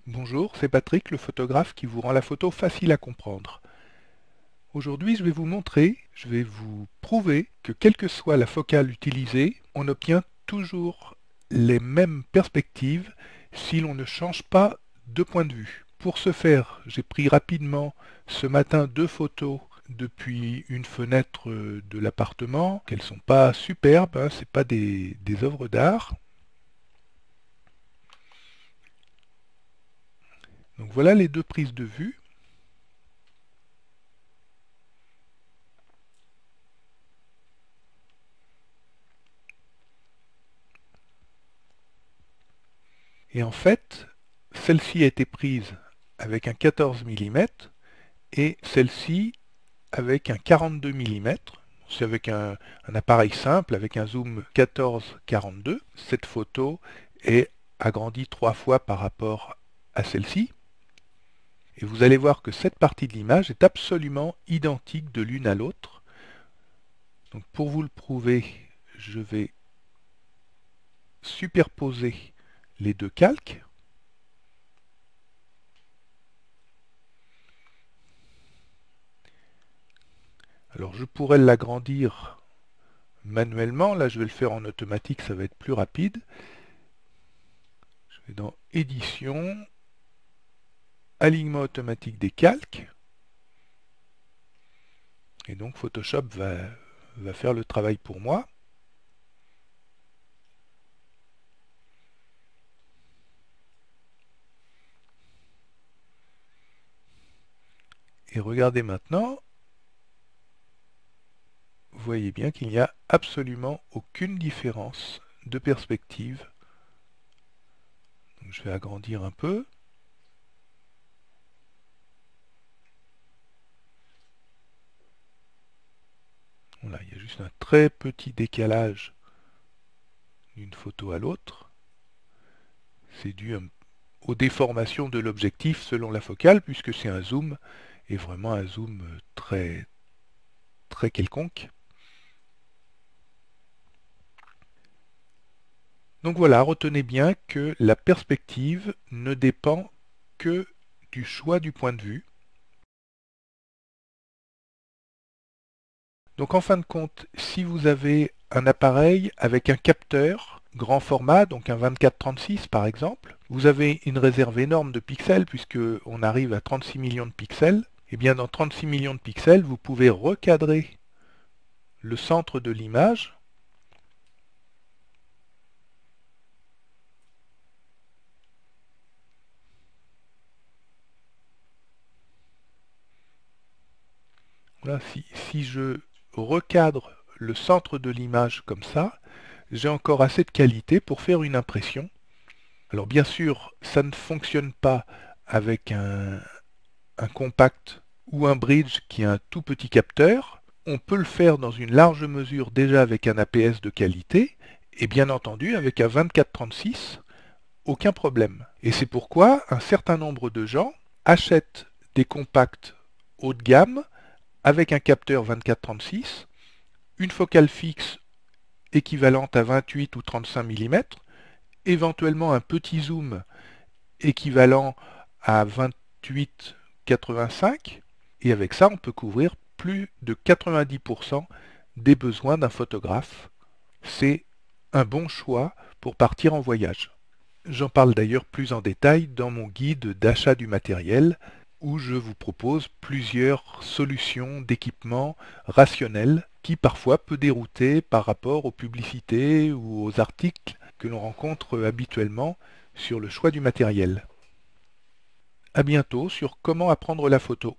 Bonjour, c'est Patrick, le photographe qui vous rend la photo facile à comprendre. Aujourd'hui, je vais vous prouver que quelle que soit la focale utilisée, on obtient toujours les mêmes perspectives si l'on ne change pas de point de vue. Pour ce faire, j'ai pris rapidement ce matin deux photos depuis une fenêtre de l'appartement. Elles sont pas superbes, hein, c'est pas des œuvres d'art. Donc voilà les deux prises de vue. Et en fait, celle-ci a été prise avec un 14 mm et celle-ci avec un 42 mm. C'est avec un appareil simple, avec un zoom 14-42. Cette photo est agrandie 3 fois par rapport à celle-ci. Et vous allez voir que cette partie de l'image est absolument identique de l'une à l'autre. Donc pour vous le prouver, je vais superposer les deux calques. Alors je pourrais l'agrandir manuellement. Là, je vais le faire en automatique, ça va être plus rapide. Je vais dans Édition, Alignement automatique des calques. Et donc Photoshop va faire le travail pour moi. Et regardez maintenant, vous voyez bien qu'il n'y a absolument aucune différence de perspective. Donc je vais agrandir un peu. Voilà, il y a juste un très petit décalage d'une photo à l'autre. C'est dû aux déformations de l'objectif selon la focale, puisque c'est un zoom, et vraiment un zoom très quelconque. Donc voilà, retenez bien que la perspective ne dépend que du choix du point de vue. Donc en fin de compte, si vous avez un appareil avec un capteur grand format, donc un 24-36 par exemple, vous avez une réserve énorme de pixels puisque on arrive à 36 millions de pixels. Et bien dans 36 millions de pixels, vous pouvez recadrer le centre de l'image. Voilà, si je recadre le centre de l'image comme ça, j'ai encore assez de qualité pour faire une impression. Alors bien sûr, ça ne fonctionne pas avec un compact ou un bridge qui a un tout petit capteur. On peut le faire dans une large mesure déjà avec un APS de qualité et bien entendu avec un 24-36, aucun problème. Et c'est pourquoi un certain nombre de gens achètent des compacts haut de gamme avec un capteur 24-36, une focale fixe équivalente à 28 ou 35 mm, éventuellement un petit zoom équivalent à 28-85, et avec ça on peut couvrir plus de 90% des besoins d'un photographe. C'est un bon choix pour partir en voyage. J'en parle d'ailleurs plus en détail dans mon guide d'achat du matériel où je vous propose plusieurs solutions d'équipement rationnelles qui parfois peut dérouter par rapport aux publicités ou aux articles que l'on rencontre habituellement sur le choix du matériel. À bientôt sur comment apprendre la photo.